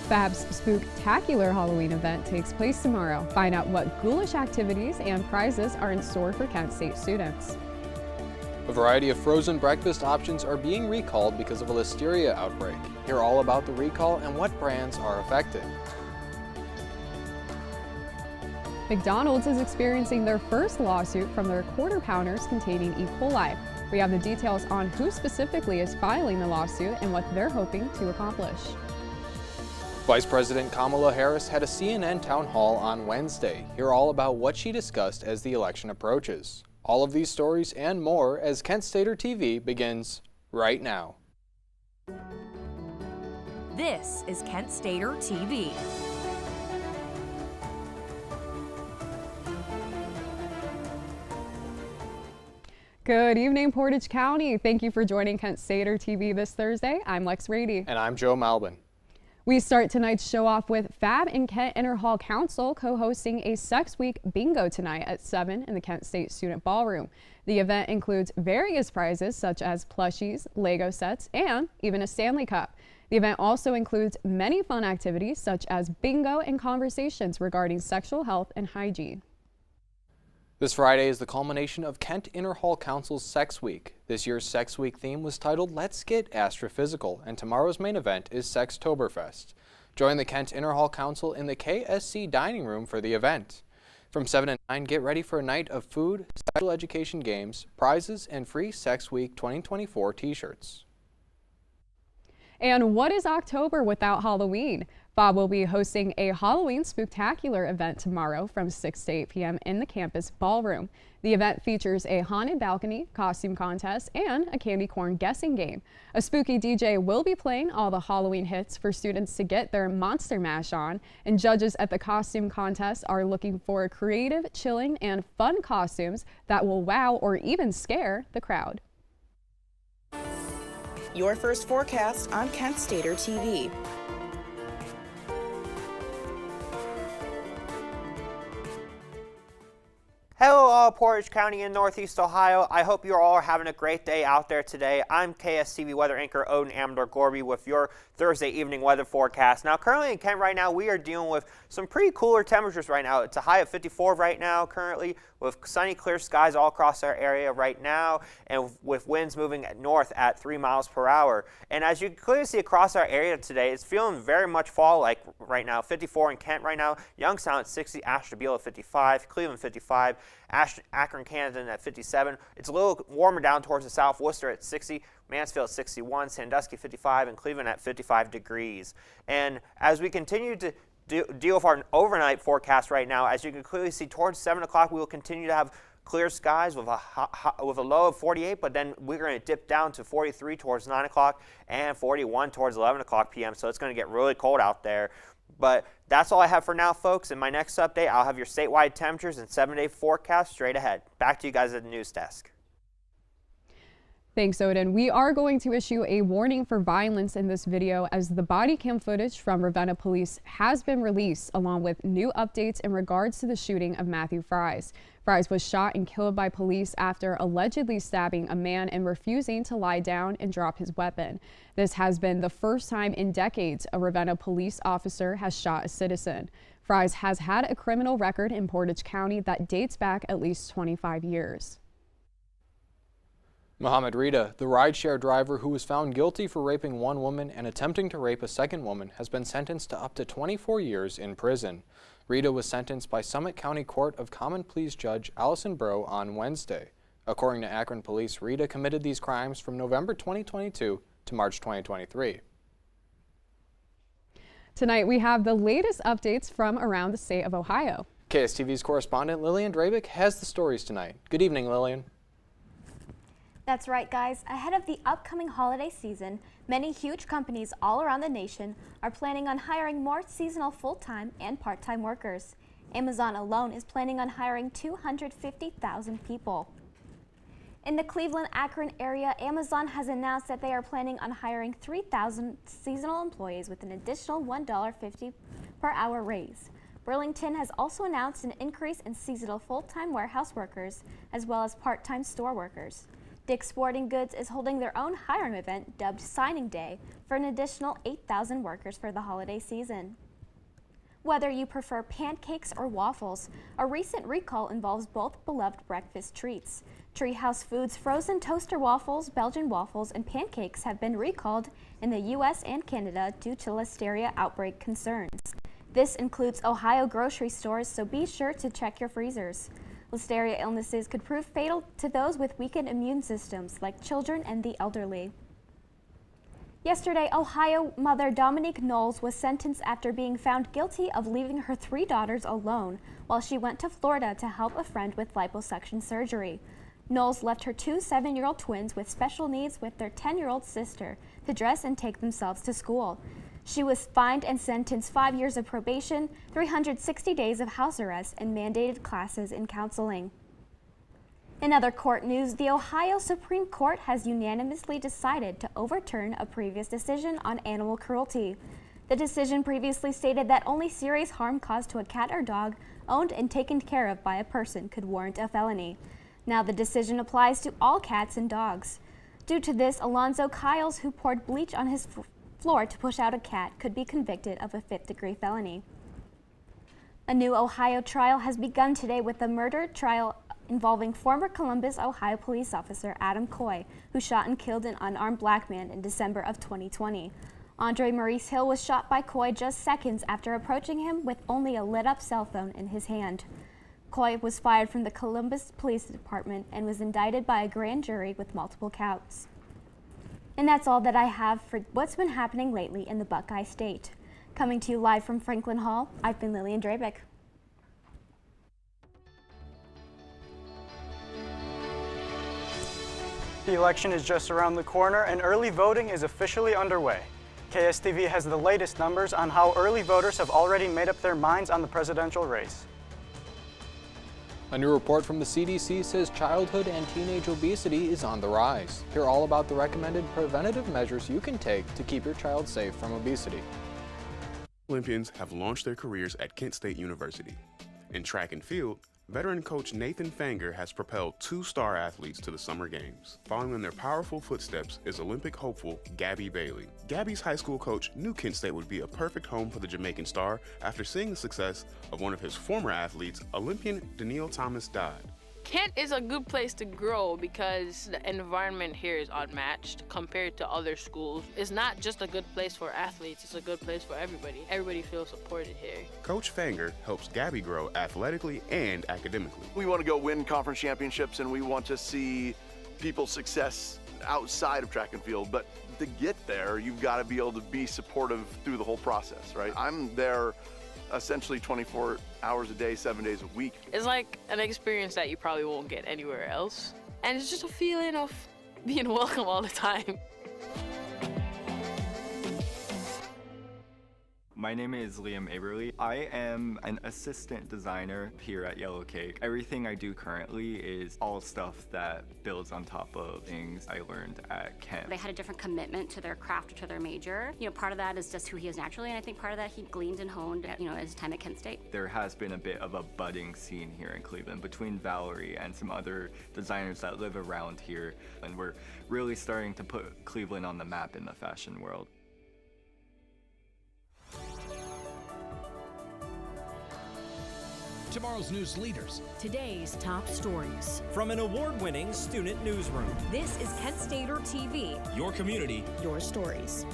Fab's Spooktacular Halloween event takes place tomorrow. Find out what ghoulish activities and prizes are in store for Kent State students. A variety of frozen breakfast options are being recalled because of a listeria outbreak. Hear all about the recall and what brands are affected. McDonald's is experiencing their first lawsuit from their quarter pounders containing E. coli. We have the details on who specifically is filing the lawsuit and what they're hoping to accomplish. Vice President Kamala Harris had a CNN town hall on Wednesday. Hear all about what she discussed as the election approaches. All of these stories and more as Kent Stater TV begins right now. This is Kent Stater TV. Good evening, Portage County. Thank you for joining Kent Stater TV this Thursday. I'm Lex Rady. And I'm Joe Malbin. We start tonight's show off with Fab and Kent Interhall Council co-hosting a Sex Week bingo tonight at 7 in the Kent State Student Ballroom. The event includes various prizes such as plushies, Lego sets, and even a Stanley Cup. The event also includes many fun activities such as bingo and conversations regarding sexual health and hygiene. This Friday is the culmination of Kent Interhall Council's Sex Week. This year's Sex Week theme was titled Let's Get Astrophysical, and tomorrow's main event is Sextoberfest. Join the Kent Interhall Council in the KSC dining room for the event. From 7 to 9, get ready for a night of food, special education games, prizes, and free Sex Week 2024 t-shirts. And what is October without Halloween? Bob will be hosting a Halloween Spooktacular event tomorrow from 6 to 8 p.m. in the campus ballroom. The event features a haunted balcony, costume contest, and a candy corn guessing game. A spooky DJ will be playing all the Halloween hits for students to get their Monster Mash on, and judges at the costume contest are looking for creative, chilling, and fun costumes that will wow or even scare the crowd. Your first forecast on Kent Stater TV. Hello all Portage County in Northeast Ohio. I hope you all are having a great day out there today. I'm KSTV weather anchor Odin Amador-Gorby with your Thursday evening weather forecast. Now currently in Kent right now we are dealing with some pretty cooler temperatures right now. It's a high of 54 right now currently with sunny clear skies all across our area right now and with winds moving north at 3 miles per hour. And as you can clearly see across our area today, it's feeling very much fall-like right now. 54 in Kent right now, Youngstown at 60, Ashtabula at 55, Cleveland 55, Akron, Canada at 57. It's a little warmer down towards the south. Worcester at 60, Mansfield at 61, Sandusky 55, and Cleveland at 55 degrees. And as we continue to deal with our overnight forecast right now, as you can clearly see, towards 7 o'clock we will continue to have clear skies with a low of 48, but then we're going to dip down to 43 towards 9 o'clock and 41 towards 11 o'clock p.m. So it's going to get really cold out there. But that's all I have for now, folks. In my next update, I'll have your statewide temperatures and 7-day forecast straight ahead. Back to you guys at the news desk. Thanks, Odin. We are going to issue a warning for violence in this video as the body cam footage from Ravenna Police has been released, along with new updates in regards to the shooting of Matthew Fries. Fries was shot and killed by police after allegedly stabbing a man and refusing to lie down and drop his weapon. This has been the first time in decades a Ravenna police officer has shot a citizen. Fries has had a criminal record in Portage County that dates back at least 25 years. Mohammed Rita, the rideshare driver who was found guilty for raping one woman and attempting to rape a second woman, has been sentenced to up to 24 years in prison. Rita was sentenced by Summit County Court of Common Pleas Judge Allison Bro on Wednesday. According to Akron Police, Rita committed these crimes from November 2022 to March 2023. Tonight we have the latest updates from around the state of Ohio. KSTV's correspondent Lillian Drabick has the stories tonight. Good evening, Lillian. That's right, guys. Ahead of the upcoming holiday season, many huge companies all around the nation are planning on hiring more seasonal full-time and part-time workers. Amazon alone is planning on hiring 250,000 people. In the Cleveland-Akron area, Amazon has announced that they are planning on hiring 3,000 seasonal employees with an additional $1.50 per hour raise. Burlington has also announced an increase in seasonal full-time warehouse workers as well as part-time store workers. Dick's Sporting Goods is holding their own hiring event dubbed Signing Day for an additional 8,000 workers for the holiday season. Whether you prefer pancakes or waffles, a recent recall involves both beloved breakfast treats. Treehouse Foods' frozen toaster waffles, Belgian waffles, and pancakes have been recalled in the U.S. and Canada due to listeria outbreak concerns. This includes Ohio grocery stores, so be sure to check your freezers. Listeria illnesses could prove fatal to those with weakened immune systems, like children and the elderly. Yesterday, Ohio mother Dominique Knowles was sentenced after being found guilty of leaving her 3 daughters alone while she went to Florida to help a friend with liposuction surgery. Knowles left her 2 7-year-old twins with special needs with their 10-year-old sister to dress and take themselves to school. She was fined and sentenced 5 years of probation, 360 days of house arrest, and mandated classes in counseling. In other court news, the Ohio Supreme Court has unanimously decided to overturn a previous decision on animal cruelty. The decision previously stated that only serious harm caused to a cat or dog owned and taken care of by a person could warrant a felony. Now the decision applies to all cats and dogs. Due to this, Alonzo Kyles, who poured bleach on his floor to push out a cat, could be convicted of a 5th-degree felony. A new Ohio trial has begun today with a murder trial involving former Columbus, Ohio police officer Adam Coy, who shot and killed an unarmed black man in December of 2020. Andre Maurice Hill was shot by Coy just seconds after approaching him with only a lit-up cell phone in his hand. Coy was fired from the Columbus Police Department and was indicted by a grand jury with multiple counts. And that's all that I have for what's been happening lately in the Buckeye State. Coming to you live from Franklin Hall, I've been Lillian Drabeck. The election is just around the corner and early voting is officially underway. KSTV has the latest numbers on how early voters have already made up their minds on the presidential race. A new report from the CDC says childhood and teenage obesity is on the rise. Hear all about the recommended preventative measures you can take to keep your child safe from obesity. Olympians have launched their careers at Kent State University. In track and field, veteran coach Nathan Fanger has propelled 2 star athletes to the Summer Games. Following in their powerful footsteps is Olympic hopeful Gabby Bailey. Gabby's high school coach knew Kent State would be a perfect home for the Jamaican star after seeing the success of one of his former athletes, Olympian Danielle Thomas-Dodd. Kent is a good place to grow because the environment here is unmatched compared to other schools. It's not just a good place for athletes, it's a good place for everybody. Everybody feels supported here. Coach Fanger helps Gabby grow athletically and academically. We want to go win conference championships and we want to see people's success outside of track and field, but to get there, you've got to be able to be supportive through the whole process, right? I'm there essentially 24 hours a day, 7 days a week. It's like an experience that you probably won't get anywhere else. And it's just a feeling of being welcome all the time. My name is Liam Aberly. I am an assistant designer here at Yellow Cake. Everything I do currently is all stuff that builds on top of things I learned at Kent. They had a different commitment to their craft or to their major. You know, part of that is just who he is naturally, and I think part of that he gleaned and honed at, his time at Kent State. There has been a bit of a budding scene here in Cleveland between Valerie and some other designers that live around here, and we're really starting to put Cleveland on the map in the fashion world. Tomorrow's news leaders. Today's top stories. From an award-winning student newsroom. This is Kent Stater TV. Your community. Your stories.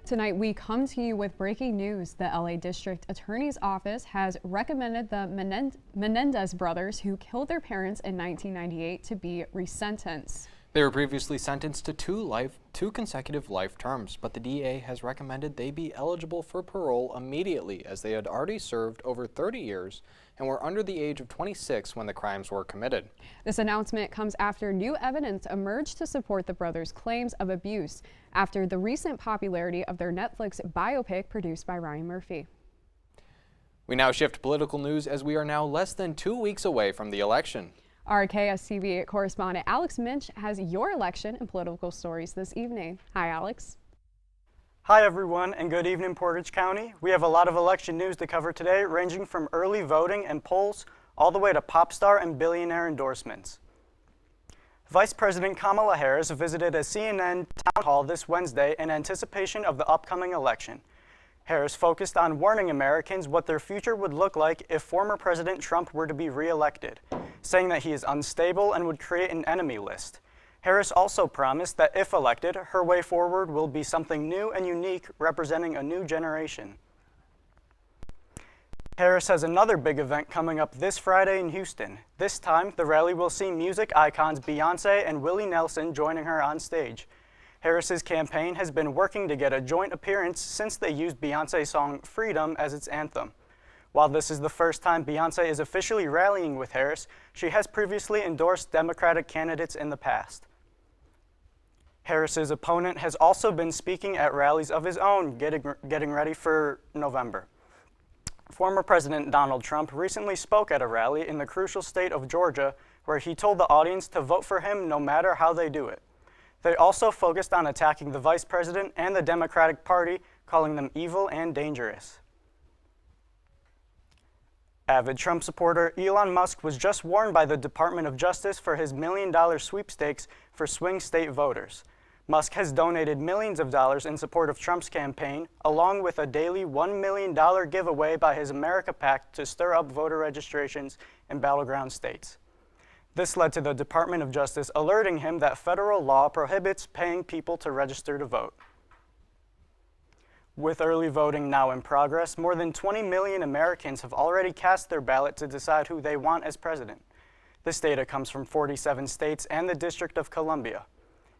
Tonight, we come to you with breaking news. The LA District Attorney's Office has recommended the Menendez brothers, who killed their parents in 1998, to be resentenced. They were previously sentenced to two consecutive life terms, but the DA has recommended they be eligible for parole immediately, as they had already served over 30 years and were under the age of 26 when the crimes were committed. This announcement comes after new evidence emerged to support the brothers' claims of abuse after the recent popularity of their Netflix biopic produced by Ryan Murphy. We now shift to political news, as we are now less than 2 weeks away from the election. Our KSTV correspondent Alex Minch has your election and political stories this evening. Hi, Alex. Hi, everyone, and good evening, Portage County. We have a lot of election news to cover today, ranging from early voting and polls all the way to pop star and billionaire endorsements. Vice President Kamala Harris visited a CNN town hall this Wednesday in anticipation of the upcoming election. Harris focused on warning Americans what their future would look like if former President Trump were to be re-elected, saying that he is unstable and would create an enemy list. Harris also promised that if elected, her way forward will be something new and unique, representing a new generation. Harris has another big event coming up this Friday in Houston. This time, the rally will see music icons Beyonce and Willie Nelson joining her on stage. Harris's campaign has been working to get a joint appearance since they used Beyonce's song Freedom as its anthem. While this is the first time Beyonce is officially rallying with Harris, she has previously endorsed Democratic candidates in the past. Harris's opponent has also been speaking at rallies of his own, getting ready for November. Former President Donald Trump recently spoke at a rally in the crucial state of Georgia, where he told the audience to vote for him no matter how they do it. They also focused on attacking the vice president and the Democratic Party, calling them evil and dangerous. Avid Trump supporter Elon Musk was just warned by the Department of Justice for his $1 million sweepstakes for swing state voters. Musk has donated millions of dollars in support of Trump's campaign, along with a daily $1 million giveaway by his America PAC to stir up voter registrations in battleground states. This led to the Department of Justice alerting him that federal law prohibits paying people to register to vote. With early voting now in progress, more than 20 million Americans have already cast their ballot to decide who they want as president. This data comes from 47 states and the District of Columbia.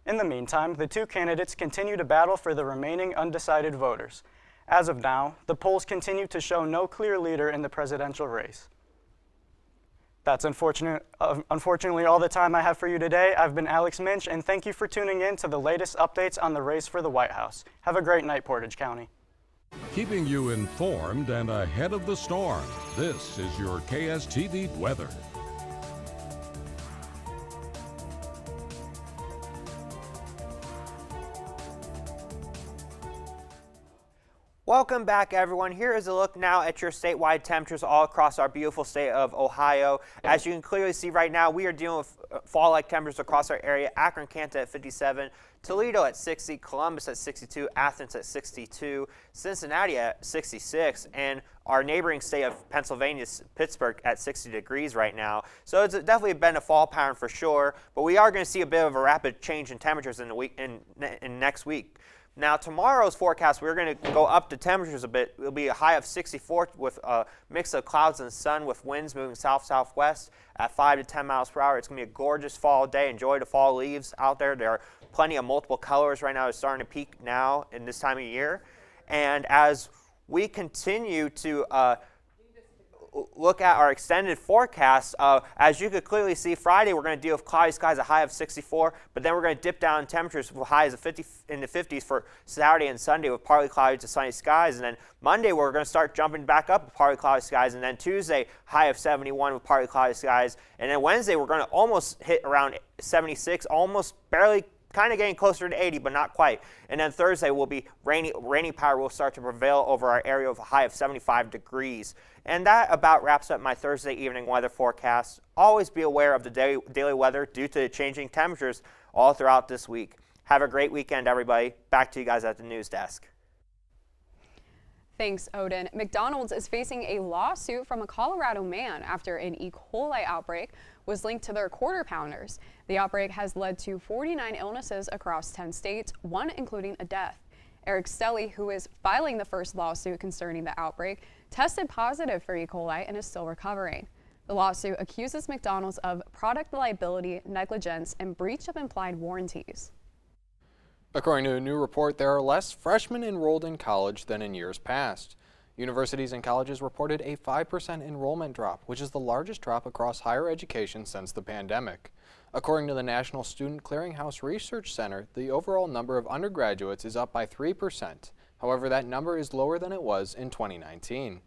In the meantime, the two candidates continue to battle for the remaining undecided voters. As of now, the polls continue to show no clear leader in the presidential race. That's unfortunately all the time I have for you today. I've been Alex Minch, and thank you for tuning in to the latest updates on the race for the White House. Have a great night, Portage County. Keeping you informed and ahead of the storm, this is your KSTV weather. Welcome back, everyone. Here is a look now at your statewide temperatures all across our beautiful state of Ohio. As you can clearly see right now, we are dealing with fall-like temperatures across our area. Akron, Canton at 57, Toledo at 60, Columbus at 62, Athens at 62, Cincinnati at 66, and our neighboring state of Pennsylvania, Pittsburgh, at 60 degrees right now. So it's definitely been a fall pattern for sure, but we are going to see a bit of a rapid change in temperatures in the week, in next week. Now, tomorrow's forecast, we're going to go up to temperatures a bit. It'll be a high of 64 with a mix of clouds and sun with winds moving south-southwest at 5 to 10 miles per hour. It's going to be a gorgeous fall day. Enjoy the fall leaves out there. There are plenty of multiple colors right now. It's starting to peak now in this time of year. And as we continue to look at our extended forecast, as you could clearly see, Friday we're going to deal with cloudy skies, a high of 64, but then we're going to dip down in temperatures with highs of 50 in the 50s for Saturday and Sunday with partly cloudy to sunny skies, and then Monday we're going to start jumping back up with partly cloudy skies, and then Tuesday high of 71 with partly cloudy skies, and then Wednesday we're going to almost hit around 76, almost barely kind of getting closer to 80, but not quite. And then Thursday will be rainy power will start to prevail over our area with a high of 75 degrees. And that about wraps up my Thursday evening weather forecast. Always be aware of the daily weather due to the changing temperatures all throughout this week. Have a great weekend, everybody. Back to you guys at the news desk. Thanks, Odin. McDonald's is facing a lawsuit from a Colorado man after an E. coli outbreak was linked to their quarter pounders. The outbreak has led to 49 illnesses across 10 states, one including a death. Eric Stelly, who is filing the first lawsuit concerning the outbreak, tested positive for E. coli and is still recovering. The lawsuit accuses McDonald's of product liability, negligence, and breach of implied warranties. According to a new report, there are less freshmen enrolled in college than in years past. Universities and colleges reported a 5% enrollment drop, which is the largest drop across higher education since the pandemic. According to the National Student Clearinghouse Research Center, the overall number of undergraduates is up by 3%. However, that number is lower than it was in 2019.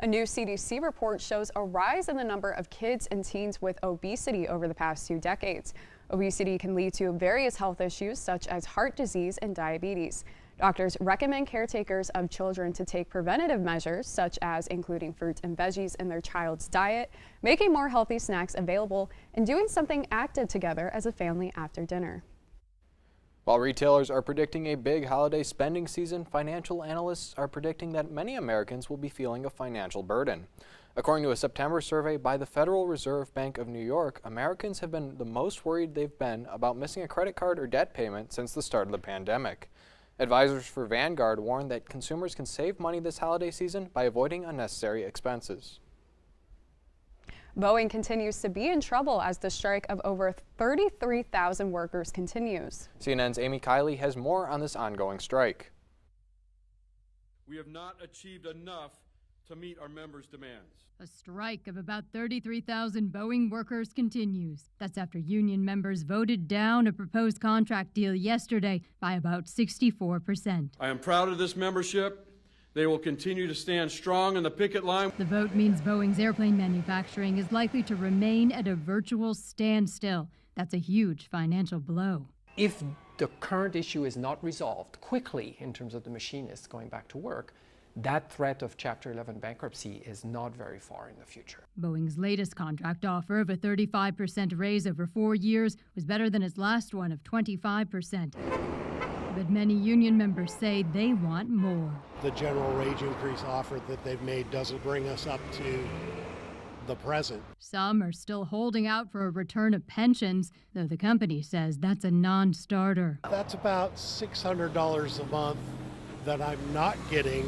A new CDC report shows a rise in the number of kids and teens with obesity over the past 2 decades. Obesity can lead to various health issues such as heart disease and diabetes. Doctors recommend caretakers of children to take preventative measures such as including fruits and veggies in their child's diet, making more healthy snacks available, and doing something active together as a family after dinner. While retailers are predicting a big holiday spending season, financial analysts are predicting that many Americans will be feeling a financial burden. According to a September survey by the Federal Reserve Bank of New York, Americans have been the most worried they've been about missing a credit card or debt payment since the start of the pandemic. Advisors for Vanguard warn that consumers can save money this holiday season by avoiding unnecessary expenses. Boeing continues to be in trouble as the strike of over 33,000 workers continues. CNN's Amy Kiley has more on this ongoing strike. We have not achieved enough to meet our members' demands. A strike of about 33,000 Boeing workers continues. That's after union members voted down a proposed contract deal yesterday by about 64%. I am proud of this membership. They will continue to stand strong on the picket line. The vote means Boeing's airplane manufacturing is likely to remain at a virtual standstill. That's a huge financial blow. If the current issue is not resolved quickly in terms of the machinists going back to work, that threat of Chapter 11 bankruptcy is not very far in the future. Boeing's latest contract offer of a 35% raise over 4 years was better than its last one of 25%. But many union members say they want more. The general wage increase offer that they've made doesn't bring us up to the present. Some are still holding out for a return of pensions, though the company says that's a non-starter. That's about $600 a month that I'm not getting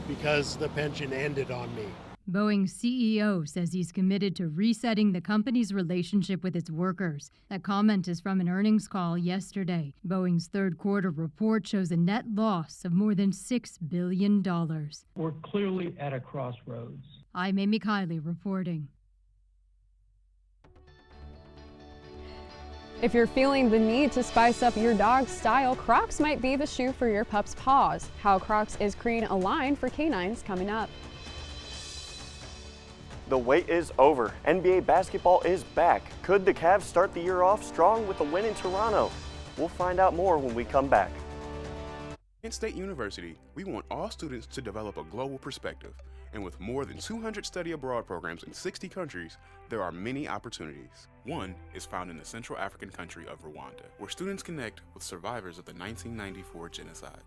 because the pension ended on me. Boeing's CEO says he's committed to resetting the company's relationship with its workers. That comment is from an earnings call yesterday. Boeing's third quarter report shows a net loss of more than $6 billion. We're clearly at a crossroads. I'm Amy Kiley reporting. If you're feeling the need to spice up your dog's style, Crocs might be the shoe for your pup's paws. How Crocs is creating a line for canines coming up. The wait is over. NBA basketball is back. Could the Cavs start the year off strong with a win in Toronto? We'll find out more when we come back. Kent State University, we want all students to develop a global perspective. And with more than 200 study abroad programs in 60 countries, there are many opportunities. One is found in the Central African country of Rwanda, where students connect with survivors of the 1994 genocide.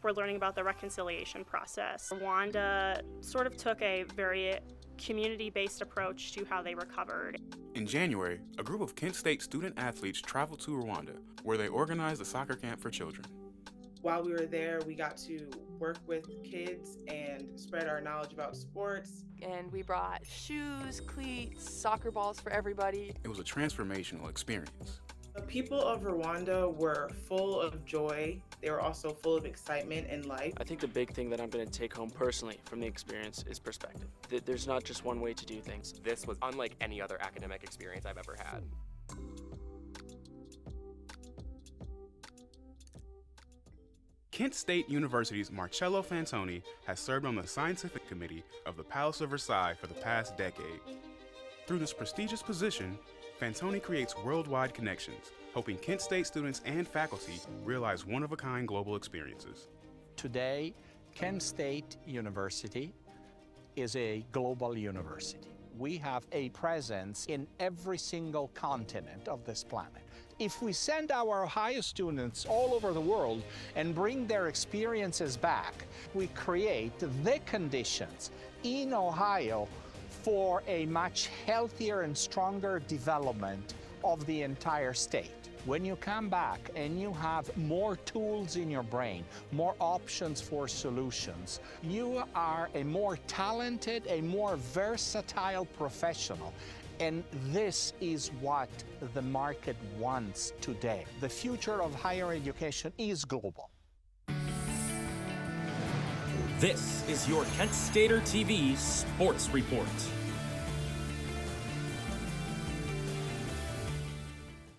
We're learning about the reconciliation process. Rwanda sort of took a very community-based approach to how they recovered. In January, a group of Kent State student athletes traveled to Rwanda, where they organized a soccer camp for children. While we were there, we got to work with kids and spread our knowledge about sports. And we brought shoes, cleats, soccer balls for everybody. It was a transformational experience. The people of Rwanda were full of joy. They were also full of excitement and life. I think the big thing that I'm going to take home personally from the experience is perspective. There's not just one way to do things. This was unlike any other academic experience I've ever had. Kent State University's Marcello Fantoni has served on the scientific committee of the Palace of Versailles for the past decade. Through this prestigious position, Fantoni creates worldwide connections, helping Kent State students and faculty realize one-of-a-kind global experiences. Today, Kent State University is a global university. We have a presence in every single continent of this planet. If we send our Ohio students all over the world and bring their experiences back, we create the conditions in Ohio for a much healthier and stronger development of the entire state. When you come back and you have more tools in your brain, more options for solutions, you are a more talented, a more versatile professional. And this is what the market wants today. The future of higher education is global. This is your Kent Stater TV Sports Report.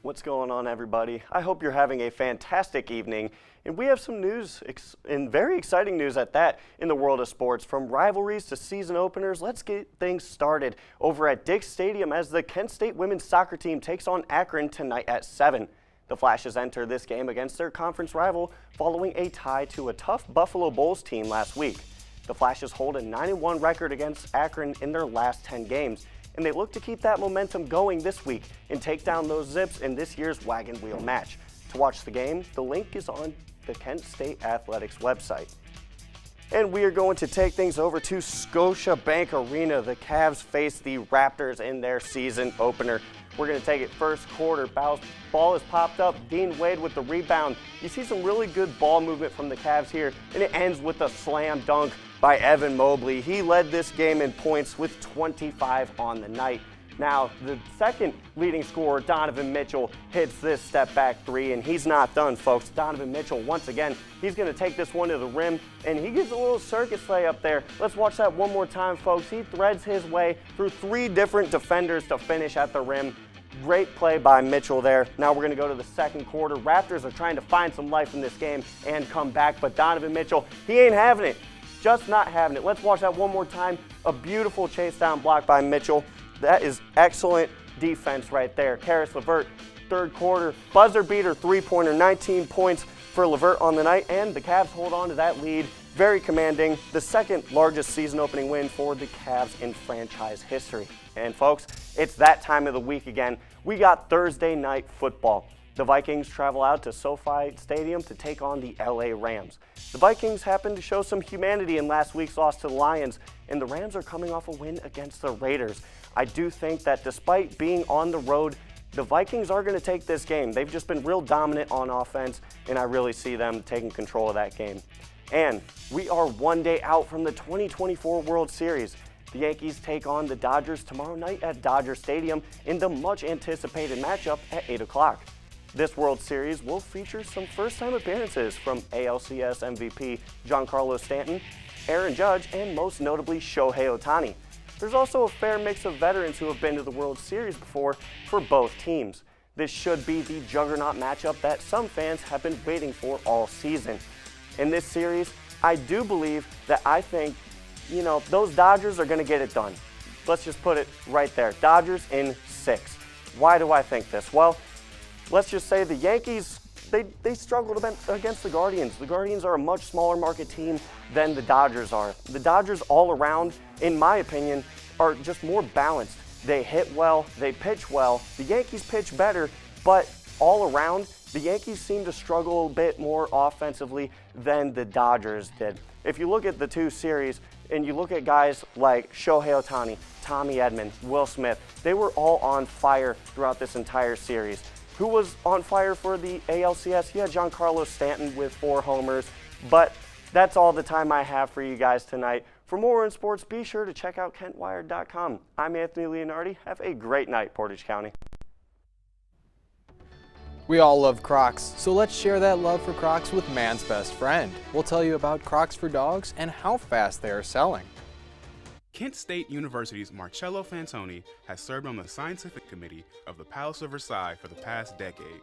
What's going on, everybody? I hope you're having a fantastic evening. And we have some news, and very exciting news at that, in the world of sports. From rivalries to season openers, let's get things started over at Dick's Stadium as the Kent State women's soccer team takes on Akron tonight at 7. The Flashes enter this game against their conference rival following a tie to a tough Buffalo Bulls team last week. The Flashes hold a 9-1 record against Akron in their last 10 games, and they look to keep that momentum going this week and take down those Zips in this year's wagon wheel match. To watch the game, the link is on the Kent State Athletics website. And we are going to take things over to Scotiabank Arena. The Cavs face the Raptors in their season opener. We're going to take it first quarter. Ball is popped up. Dean Wade with the rebound. You see some really good ball movement from the Cavs here, and it ends with a slam dunk by Evan Mobley. He led this game in points with 25 on the night. Now, the second leading scorer, Donovan Mitchell, hits this step-back three, and he's not done, folks. Donovan Mitchell, once again, he's going to take this one to the rim, and he gives a little circus play up there. Let's watch that one more time, folks. He threads his way through 3 different defenders to finish at the rim. Great play by Mitchell there. Now we're going to go to the second quarter. Raptors are trying to find some life in this game and come back, but Donovan Mitchell, he ain't having it. Just not having it. Let's watch that one more time. A beautiful chase down block by Mitchell. That is excellent defense right there. Karis LeVert, third quarter, buzzer beater three-pointer, 19 points for LeVert on the night, and the Cavs hold on to that lead. Very commanding, the second largest season opening win for the Cavs in franchise history. And folks, it's that time of the week again. We got Thursday night football. The Vikings travel out to SoFi Stadium to take on the LA Rams. The Vikings happened to show some humanity in last week's loss to the Lions, and the Rams are coming off a win against the Raiders. I do think that despite being on the road, the Vikings are going to take this game. They've just been real dominant on offense, and I really see them taking control of that game. And we are one day out from the 2024 World Series. The Yankees take on the Dodgers tomorrow night at Dodger Stadium in the much-anticipated matchup at 8 o'clock. This World Series will feature some first-time appearances from ALCS MVP Giancarlo Stanton, Aaron Judge, and most notably Shohei Ohtani. There's also a fair mix of veterans who have been to the World Series before for both teams. This should be the juggernaut matchup that some fans have been waiting for all season. In this series, I do believe that I think, those Dodgers are going to get it done. Let's just put it right there. Dodgers in 6. Why do I think this? Well, let's just say the Yankees, they struggled against the Guardians. The Guardians are a much smaller market team than the Dodgers are. The Dodgers all around, in my opinion, are just more balanced. They hit well, they pitch well. The Yankees pitch better, but all around, the Yankees seem to struggle a bit more offensively than the Dodgers did. If you look at the two series and you look at guys like Shohei Ohtani, Tommy Edman, Will Smith, they were all on fire throughout this entire series. Who was on fire for the ALCS? Yeah, Giancarlo Stanton with 4 homers. But that's all the time I have for you guys tonight. For more in sports, be sure to check out KentWired.com. I'm Anthony Leonardi. Have a great night, Portage County. We all love Crocs, so let's share that love for Crocs with man's best friend. We'll tell you about Crocs for dogs and how fast they are selling. Kent State University's Marcello Fantoni has served on the scientific committee of the Palace of Versailles for the past decade.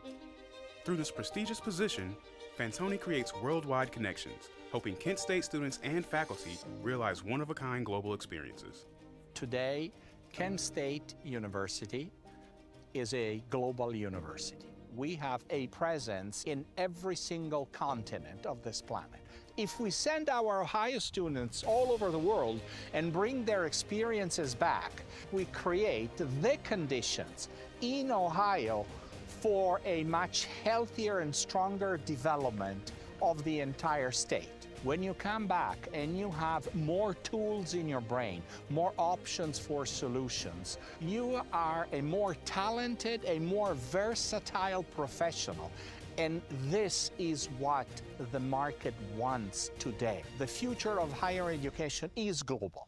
Through this prestigious position, Fantoni creates worldwide connections, helping Kent State students and faculty realize one-of-a-kind global experiences. Today, Kent State University is a global university. We have a presence in every single continent of this planet. If we send our Ohio students all over the world and bring their experiences back, we create the conditions in Ohio for a much healthier and stronger development of the entire state. When you come back and you have more tools in your brain, more options for solutions, you are a more talented, a more versatile professional. And this is what the market wants today. The future of higher education is global.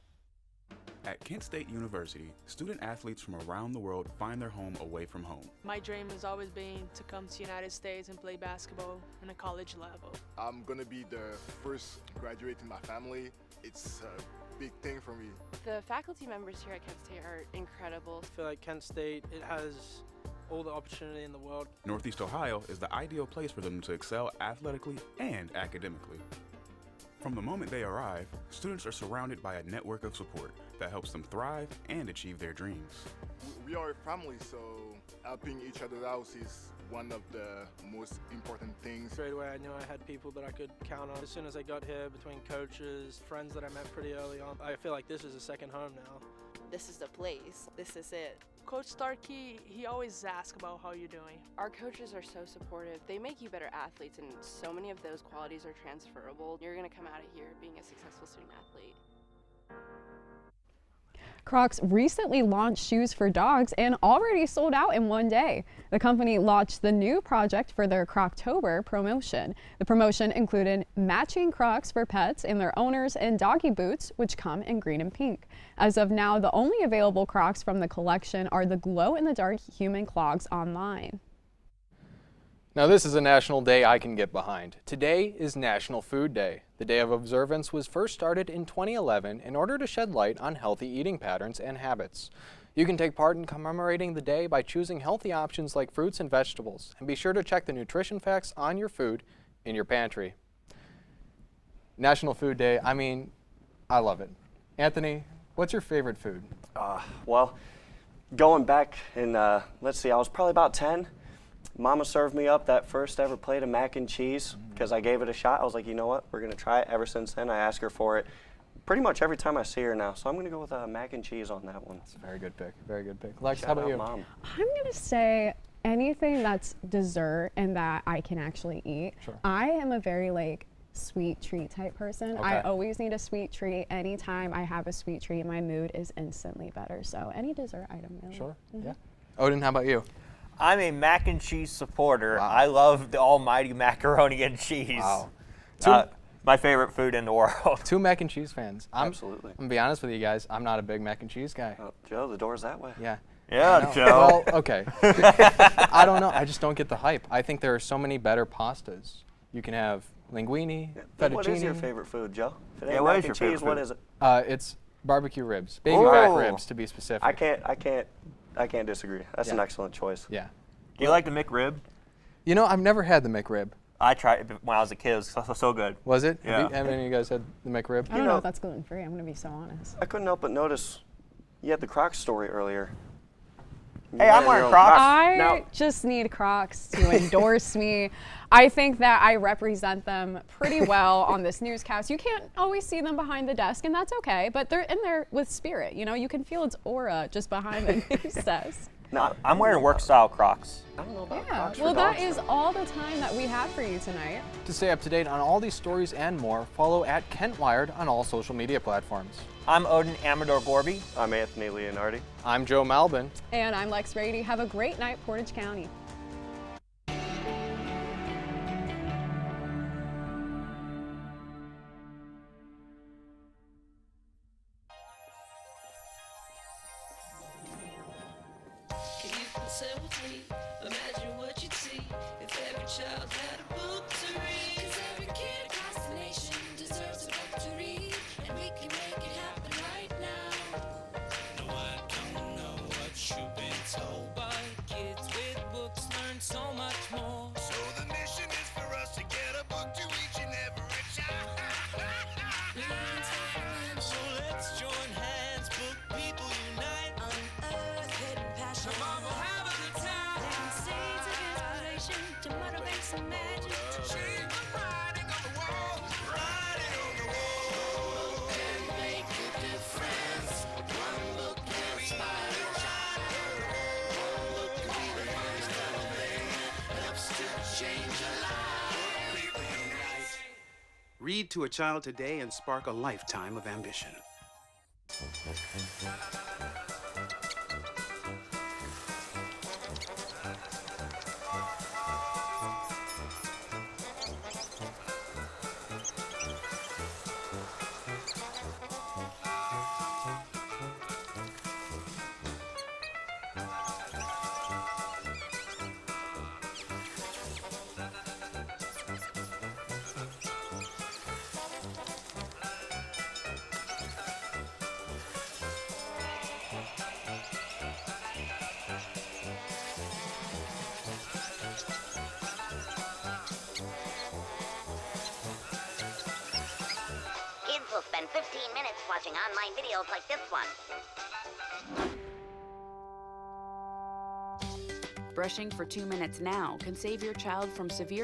At Kent State University, student athletes from around the world find their home away from home. My dream has always been to come to the United States and play basketball on a college level. I'm going to be the first graduate in my family. It's a big thing for me. The faculty members here at Kent State are incredible. I feel like Kent State, it has all the opportunity in the world. Northeast Ohio is the ideal place for them to excel athletically and academically. From the moment they arrive, students are surrounded by a network of support that helps them thrive and achieve their dreams. We are a family, so helping each other out is one of the most important things. Straight away I knew I had people that I could count on. As soon as I got here, between coaches, friends that I met pretty early on, I feel like this is a second home now. This is the place. This is it. Coach Starkey, he always asks about how you're doing. Our coaches are so supportive. They make you better athletes, and so many of those qualities are transferable. You're going to come out of here being a successful student athlete. Crocs recently launched shoes for dogs and already sold out in one day. The company launched the new project for their Croctober promotion. The promotion included matching Crocs for pets and their owners and doggy boots, which come in green and pink. As of now, the only available Crocs from the collection are the glow-in-the-dark human clogs online. Now this is a national day I can get behind. Today is National Food Day. The day of observance was first started in 2011 in order to shed light on healthy eating patterns and habits. You can take part in commemorating the day by choosing healthy options like fruits and vegetables, and be sure to check the nutrition facts on your food in your pantry. National Food Day, I mean, I love it. Anthony, what's your favorite food? Well, going back in, let's see, I was probably about 10. Mama served me up that first ever plate of mac and cheese because I gave it a shot. I was like, you know what, we're going to try it. Ever since then, I ask her for it pretty much every time I see her now. So I'm going to go with mac and cheese on that one. That's a very good pick. Very good pick. Lex, Shout how about out, you? Mom. I'm going to say anything that's dessert and that I can actually eat. Sure. I am a very sweet treat type person. Okay. I always need a sweet treat. Anytime I have a sweet treat, my mood is instantly better. So any dessert item really. Sure. Yeah. Odin, how about you? I'm a mac and cheese supporter. Wow. I love the almighty macaroni and cheese. Wow. My favorite food in the world. Two mac and cheese fans. Absolutely. I'm going to be honest with you guys, I'm not a big mac and cheese guy. Oh, Joe, the door's that way. Yeah. Yeah, Joe. Well, okay. I don't know. I just don't get the hype. I think there are so many better pastas. You can have linguine, fettuccine. What is your favorite food, Joe? If it ain't Yeah, what mac is your and favorite cheese, what food? is it? It's barbecue ribs. Baby back ribs, to be specific. I can't disagree. That's an excellent choice. Yeah. Do you like the McRib? You know, I've never had the McRib. I tried it when I was a kid. It was so good. Was it? Yeah. Have any of you guys had the McRib? I don't know if that's gluten free. I'm going to be so honest. I couldn't help but notice you had the Crocs story earlier. Hey, I'm wearing Crocs. I just need Crocs to endorse me. I think that I represent them pretty well on this newscast. You can't always see them behind the desk, and that's okay, but they're in there with spirit. You know, you can feel its aura just behind the news desk. No, I'm wearing work style Crocs. I don't know about Yeah, Crocs for well, that dogs. is all the time that we have for you tonight. To stay up to date on all these stories and more, follow @KentWired on all social media platforms. I'm Odin Amador Gorby. I'm Anthony Leonardi. I'm Joe Malbin. And I'm Lex Rady. Have a great night, Portage County. Imagine what you'd see if every child had a book to read. 'Cause every kid across the nation deserves a book to read, and we can make it happen right now. No, I don't know what you've been told, but kids with books learn so much more. So the mission is for us to get a book to each and every child. So let's join hands, book people unite, unearth hidden passion. Come on, we'll have a good time. Seeds of inspiration to motivate some magic. To change the writing on the wall, writing on the wall, and make a difference. One book can inspire a child. One book can be the first thing that helps to change a life. People unite. Read to a child today and spark a lifetime of ambition. and 15 minutes watching online videos like this one. Brushing for 2 minutes now can save your child from severe